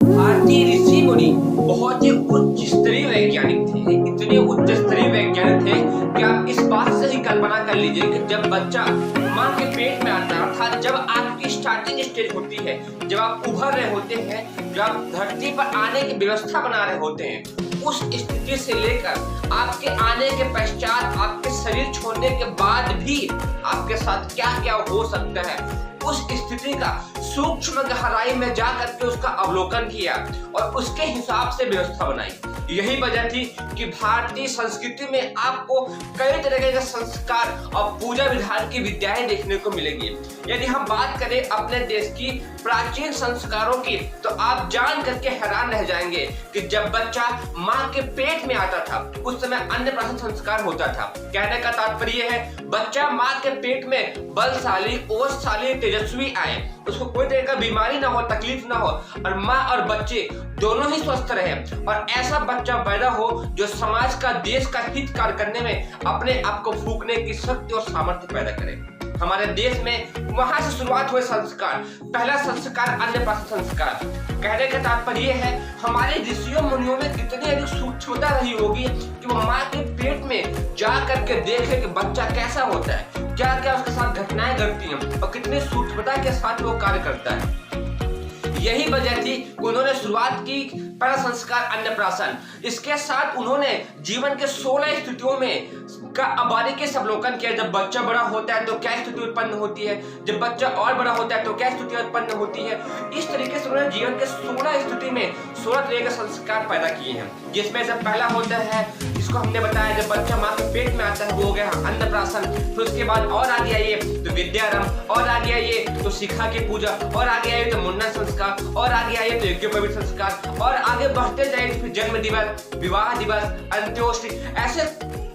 भारतीय ऋषि मुनि बहुत ही उच्च स्तरीय वैज्ञानिक थे। इतने उच्च स्तरीय वैज्ञानिक थे कि आप इस बात से ही कल्पना कर लीजिए कि जब बच्चा माँ के पेट में आता है, अर्थात जब आपकी स्टार्टिंग स्टेज होती है, जब आप उभर रहे होते हैं, जब आप धरती पर आने की व्यवस्था बना रहे होते हैं, उस स्थिति से लेकर आपके आने के पश्चात, आपके शरीर छोड़ने के बाद भी आपके साथ क्या क्या हो सकता है, उस स्थिति का सूक्ष्म गहराई में जा करके उसका अवलोकन किया और उसके हिसाब से व्यवस्था बनाई। यही वजह थी कि भारतीय संस्कृति में आपको कई तरह के संस्कार और पूजा विधान की विद्याएं देखने को मिलेंगी। यदि हम बात करें अपने देश की प्राचीन संस्कारों की, तो आप जान करके हैरान रह जाएंगे कि जब बच्चा माँ के पेट में आता था, उस समय अन्नप्राशन संस्कार होता था। कहने का तात्पर्य है, बच्चा माँ के पेट में बलशाली, ओजशाली, तेजस्वी आए, उसको कोई तरह का बीमारी ना हो, तकलीफ ना हो और माँ और बच्चे दोनों ही स्वस्थ रहे और ऐसा बच्चा पैदा हो जो समाज का, देश का हित कार्य करने में अपने आप को फूंकने की शक्ति और सामर्थ्य पैदा करे। हमारे देश में वहां से शुरुआत हुए संस्कार। पहला संस्कार अन्नप्राशन संस्कार। कहने का तात्पर्य है, हमारे ऋषियों मुनियों में कितनी अधिक सूक्ष्मता रही होगी कि वो माँ के पेट में जा करके देखे कि बच्चा कैसा होता है, क्या क्या उसके साथ घटनाएं घटती हैं और कितनी सूक्ष्मता के साथ वो कार्य करता है। यही वजह थी उन्होंने शुरुआत की पहला संस्कार अन्नप्राशन। इसके साथ उन्होंने जीवन के 16 स्थितियों में का बारीकी से अवलोकन किया। जब बच्चा बड़ा होता है तो क्या स्थिति उत्पन्न होती है, जब बच्चा और बड़ा होता है तो क्या स्थिति उत्पन्न होती है। इस तरीके से उन्होंने जीवन के 16 स्थिति में 16 तरह के संस्कार पैदा किए हैं, जिसमें से पहला होता है, जिसको हमने बताया, जब बच्चा माँ के पेट में आता है वो हो गया अन्नप्राशन। फिर उसके बाद और आगे आइए तो विद्यारंभ, और आगे आइए तो शिखा की पूजा, और आगे आइए तो मुंडन संस्कार, और आगे आइए तो यज्ञोपवीत संस्कार, और आगे बढ़ते जाए फिर जन्म दिवस, विवाह दिवस, अंत्योष्टि। ऐसे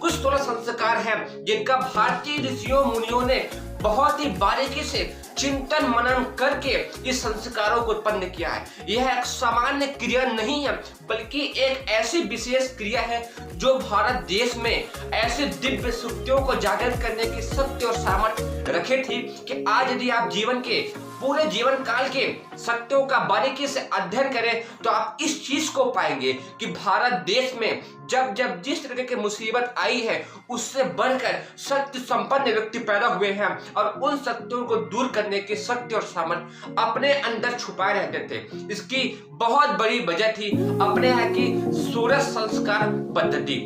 कुछ 16 संस्कार हैं जिनका भारतीय ऋषियों मुनियों ने बहुत ही बारीकी से चिंतन मनन करके इस संस्कारों को उत्पन्न किया है। यह एक सामान्य क्रिया नहीं है, बल्कि एक ऐसी विशेष क्रिया है जो भारत देश में ऐसे दिव्य शक्तियों को जागृत करने की शक्ति और सामर्थ्य रखे थी कि आज यदि आप जीवन के पूरे जीवन काल के शक्तियों का बारीकी से अध्ययन करें तो आप इस चीज को पाएंगे कि भारत देश में जब जब जिस तरह की मुसीबत आई है, उससे बढ़कर शक्ति संपन्न व्यक्ति पैदा हुए हैं और उन शक्तियों को दूर करने की शक्ति और सामर्थ्य अपने अंदर छुपाए रहते थे। इसकी बहुत बड़ी वजह थी अपने यहाँ की सूरज संस्कार पद्धति।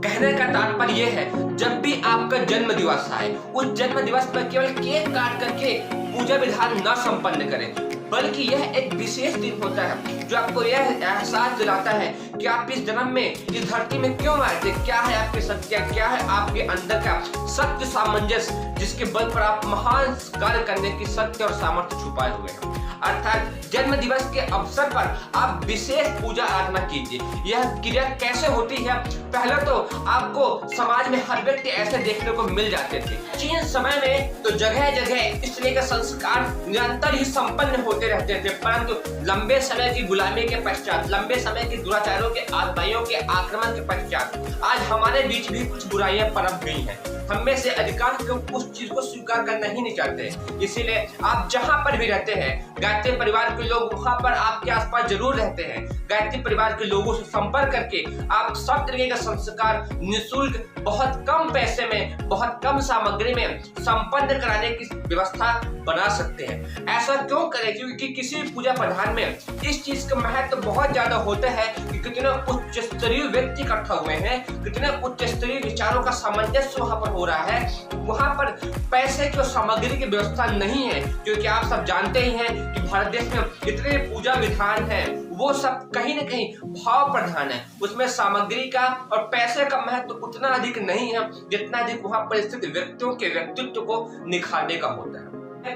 कहने का तात्पर्य यह है, जब भी आपका जन्म दिवस आए, उस जन्म दिवस पर केवल केक काट करके पूजा विधान न संपन्न करें, बल्कि यह एक विशेष दिन होता है जो आपको यह एहसास दिलाता है कि आप इस जन्म में इस धरती में क्यों आए थे, क्या है आपकी शक्तियां, क्या है आपके अंदर का सत्य सामंजस्य, जिसके बल पर आप महान कार्य करने की शक्ति और सामर्थ्य छुपाए हुए हैं। अर्थात जन्म दिवस के अवसर पर आप विशेष पूजा आराधना कीजिए। यह क्रिया कैसे होती है? पहले तो आपको समाज में हर व्यक्ति ऐसे देखने को मिल जाते थे। चीन समय में तो जगह जगह इस तरह के संस्कार निरंतर ही संपन्न होते रहते थे, परंतु लंबे समय की गुलामी के पश्चात, लंबे समय की दुराचारों के, आत्माओं के आक्रमण के पश्चात आज हमारे बीच भी कुछ बुराइयां पनप गई हैं। हम में से अधिकांश लोग उस चीज को स्वीकार करना ही नहीं चाहते। इसीलिए आप जहां पर भी रहते हैं, गायत्री परिवार के लोग वहां पर आपके आसपास जरूर रहते हैं। गायत्री परिवार के लोगों से संपर्क करके आप सब तरीके का संस्कार निःशुल्क, बहुत कम पैसे में, बहुत कम सामग्री में संपन्न कराने की व्यवस्था बना सकते हैं। ऐसा क्यों करें? क्योंकि किसी पूजा प्रधान में इस चीज का महत्व बहुत ज्यादा होता है कि कितने उच्च स्तरीय व्यक्ति इकट्ठा हुए हैं, कितने उच्च स्तरीय विचारों का सामंजस्य वहां पर हो रहा है। वहां पर पैसे की और सामग्री की व्यवस्था नहीं है, क्योंकि आप सब जानते ही हैं कि भारत देश में जितने पूजा विधान है वो सब कहीं न कहीं भाव प्रधान है। उसमें सामग्री का और पैसे का महत्व उतना अधिक नहीं है जितना अधिक वहां पर स्थित व्यक्तियों के व्यक्तित्व को निखारने का होता है।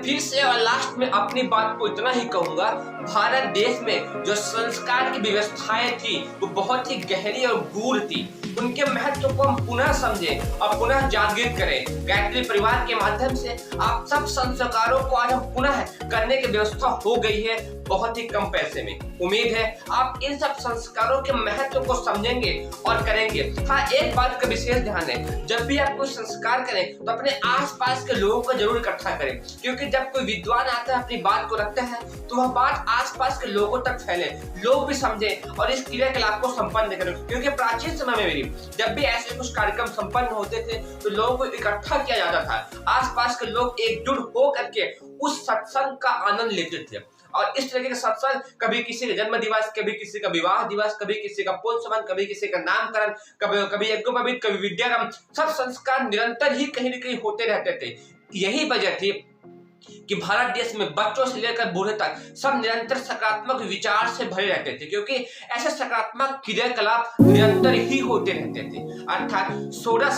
फिर से और लास्ट में अपनी बात को इतना ही कहूंगा, भारत देश में जो संस्कार की व्यवस्थाएं थी वो बहुत ही गहरी और गूढ़ थी। उनके महत्व को हम पुनः समझें और पुनः जागृत करें। गायत्री परिवार के माध्यम से आप सब संस्कारों को आज हम पुनः करने की व्यवस्था हो गई है। बहुत ही कम पैसे में। उम्मीद है आप इन सब संस्कारों के महत्व को समझेंगे और करेंगे। हाँ, एक बात का विशेष ध्यान है, जब भी आप कोई संस्कार करें तो अपने आसपास के लोगों को जरूर इकट्ठा करें, क्योंकि जब कोई विद्वान आता है अपनी बात को रखता है तो वह बात आसपास के लोगों तक फैले, लोग भी समझें और इस क्रियाकलाप को संपन्न करें। क्योंकि प्राचीन समय में भी जब भी ऐसे कुछ कार्यक्रम संपन्न होते थे तो लोगों को इकट्ठा किया जाता था, आसपास के लोग एकजुट हो करके उस सत्संग का आनंद लेते थे। और इस तरीके का सत्संग, कभी किसी का जन्म दिवस, कभी किसी का विवाह दिवस, कभी किसी का पुण्यस्मरण, कभी किसी का नामकरण, कभी यज्ञोपवीत, कभी विद्यागम, सब संस्कार निरंतर ही कहीं न कहीं होते रहते थे। यही वजह थी कि भारत देश में बच्चों से लेकर बूढ़े तक सब निरंतर सकारात्मक विचार से भरे रहते थे, क्योंकि ऐसे सकारात्मक क्रियाकलाप निरंतर ही होते रहते थे। अर्थात 16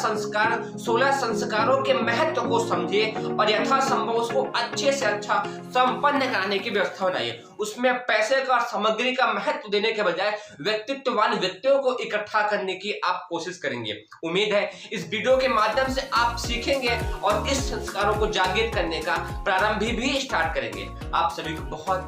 संस्कारों के महत्व को समझिए और यथासंभव उसको अच्छे से अच्छा संपन्न कराने की व्यवस्था बनाइए। उसमें पैसे का और सामग्री का महत्व देने के बजाय व्यक्तित्ववान व्यक्तियों को इकट्ठा करने की आप कोशिश करेंगे। उम्मीद है इस वीडियो के माध्यम से आप सीखेंगे और इस संस्कारों को जागृत करने का प्रारंभ भी स्टार्ट करेंगे। आप सभी को बहुत